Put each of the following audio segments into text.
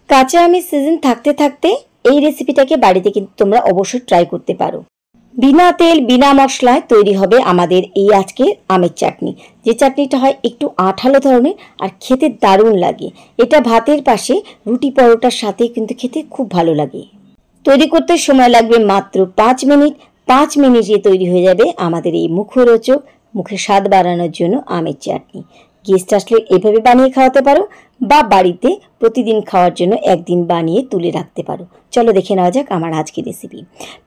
কাঁচা আমের সিজন থাকতে থাকতে এই রেসিপিটাকে বাড়িতে কিন্তু তোমরা অবশ্যই ট্রাই করতে পারো। বিনা তেল বিনা মশলায় তৈরি হবে আমাদের এই আজকের আমের চাটনি। যে চাটনিটা হয় একটু আঠালো ধরনের আর খেতে দারুণ লাগে। এটা ভাতের পাশে রুটি পরোটার সাথে কিন্তু খেতে খুব ভালো লাগে। তৈরি করতে সময় লাগবে মাত্র 5 মিনিট। 5 মিনিটে তৈরি হয়ে যাবে আমাদের এই মুখরোচক, মুখে স্বাদ বাড়ানোর জন্য আমের চাটনি। গেস্ট আসলে এভাবে বানিয়ে খাওয়াতে পারো বা বাড়িতে প্রতিদিন খাওয়ার জন্য একদিন বানিয়ে তুলে রাখতে পারো। চলো দেখে নেওয়া যাক আমার আজকের রেসিপি।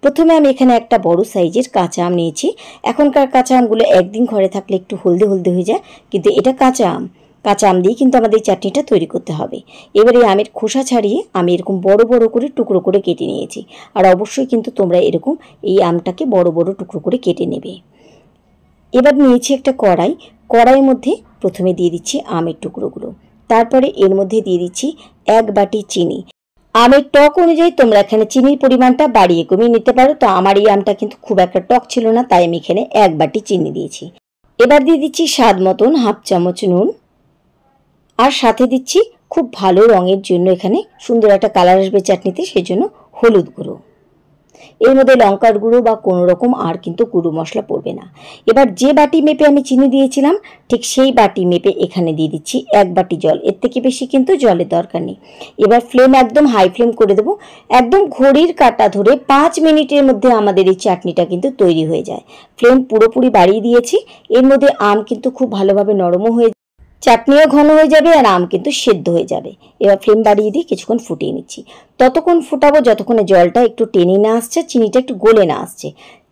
প্রথমে আমি এখানে একটা বড় সাইজের কাঁচা আম নিয়েছি। এখনকার কাঁচা আমগুলো একদিন ঘরে থাকলে একটু হলদে হলদে হয়ে যায়, কিন্তু এটা কাঁচা আম। কাঁচা আম দিয়ে কিন্তু আমাদের চাটনিটা তৈরি করতে হবে। এবারে আমের খোসা ছাড়িয়ে আমি এরকম বড় বড় করে টুকরো করে কেটে নিয়েছি। আর অবশ্যই কিন্তু তোমরা এরকম এই আমটাকে বড় বড় টুকরো করে কেটে নেবে। এবার নিয়েছি একটা কড়াই। কড়াইয়ের মধ্যে প্রথমে দিয়ে দিচ্ছি আমের টুকরোগুলো, তারপরে এর মধ্যে দিয়ে দিচ্ছি 1 বাটি চিনি। আমের টক অনুযায়ী তোমরা এখানে চিনির পরিমাণটা বাড়িয়ে কমিয়ে নিতে পারো। তো আমার এই আমটা কিন্তু খুব একটা টক ছিল না, তাই আমি এখানে 1 বাটি চিনি দিয়েছি। এবার দিয়ে দিচ্ছি স্বাদ মতন হাফ চামচ নুন, আর সাথে দিচ্ছি খুব ভালো রঙের জন্য, এখানে সুন্দর একটা কালার আসবে চাটনিতে, সেজন্য হলুদ গুঁড়ো। এর মধ্যে লঙ্কার গুঁড়ো বা কোনো রকম আর কিন্তু গুঁড়ো মশলা পড়বে না। এবার যে বাটি মেপে আমি চিনি দিয়েছিলাম ঠিক সেই বাটি মেপে এখানে দিয়ে দিচ্ছি 1 বাটি জল। এর থেকে বেশি কিন্তু জলের দরকার নেই। এবার ফ্লেম একদম হাই ফ্লেম করে দেবো। একদম ঘড়ির কাঁটা ধরে 5 মিনিটের মধ্যে আমাদের এই চাটনিটা কিন্তু তৈরি হয়ে যায়। ফ্লেম পুরোপুরি বাড়িয়ে দিয়েছি। এর মধ্যে আম কিন্তু খুব ভালোভাবে নরমও হয়ে, চাটনিও ঘন হয়ে যাবে আর আম কিন্তু সেদ্ধ হয়ে যাবে। এবার ফ্লেম বাড়িয়ে দিয়ে কিছুক্ষণ ফুটিয়ে নিচ্ছি। ততক্ষণ ফুটাবো যতক্ষণে জলটা একটু টেনে না আসছে, চিনিটা একটু গলে না আসছে।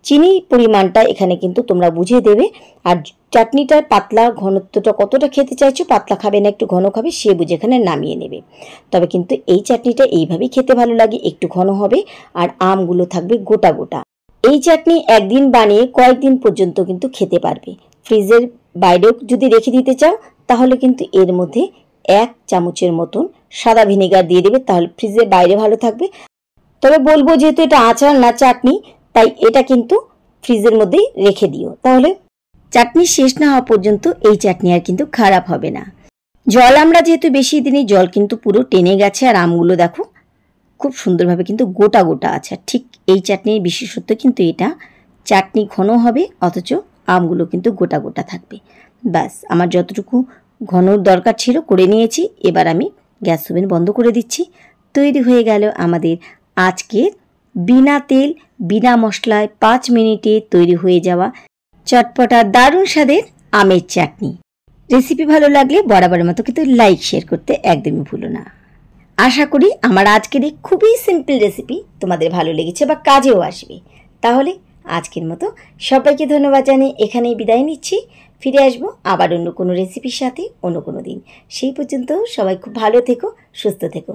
চিনির পরিমাণটা এখানে কিন্তু তোমরা বুঝে দেবে। আর চাটনিটার পাতলা ঘনত্বটা কতটা খেতে চাইছো, পাতলা খাবে না একটু ঘন খাবে, সে বুঝে এখানে নামিয়ে নেবে। তবে কিন্তু এই চাটনিটা এইভাবেই খেতে ভালো লাগে, একটু ঘন হবে আর আমগুলো থাকবে গোটা গোটা। এই চাটনি একদিন বানিয়ে কয়েকদিন পর্যন্ত কিন্তু খেতে পারবে। ফ্রিজের বাইরেও যদি রেখে দিতে চাও তাহলে কিন্তু এর মধ্যে 1 চামচের মতন সাদা ভিনেগার দিয়ে দেবে, তাহলে ফ্রিজের বাইরে ভালো থাকবে। তবে বলবো যেহেতু এটা আচার না চাটনি, তাই এটা কিন্তু ফ্রিজের মধ্যেই রেখে দিও, তাহলে চাটনি শেষ না হওয়া পর্যন্ত এই চাটনি আর কিন্তু খারাপ হবে না। জল আমরা যেহেতু বেশি দিনই, জল কিন্তু পুরো টেনে গেছে আর আমগুলো দেখো খুব সুন্দরভাবে কিন্তু গোটা গোটা আছে। ঠিক এই চাটনির বিশেষত্ব কিন্তু এটা, চাটনি ঘন হবে অথচ আমগুলো কিন্তু গোটা গোটা থাকবে। ব্যাস আমার যতটুকু ঘনর দরকার ছিল করে নিয়েছি। এবার আমি গ্যাস ওভেন বন্ধ করে দিচ্ছি। তৈরি হয়ে গেল আমাদের আজকের বিনা তেল বিনা মশলায় 5 মিনিটে তৈরি হয়ে যাওয়া চটপটা দারুণ স্বাদের আমের চাটনি। রেসিপি ভালো লাগলে বরাবরের মতো কিন্তু লাইক শেয়ার করতে একদমই ভুলো না। আশা করি আমার আজকের এই খুবই সিম্পল রেসিপি তোমাদের ভালো লেগেছে বা কাজেও আসবে। তাহলে আজকের মতো সবাইকে ধন্যবাদ জানিয়ে এখানেই বিদায় নিচ্ছি। ফিরে আসবো আবার অন্য কোনো রেসিপির সাথে অন্য কোনো দিন। সেই পর্যন্ত সবাই খুব ভালো থেকো, সুস্থ থেকো।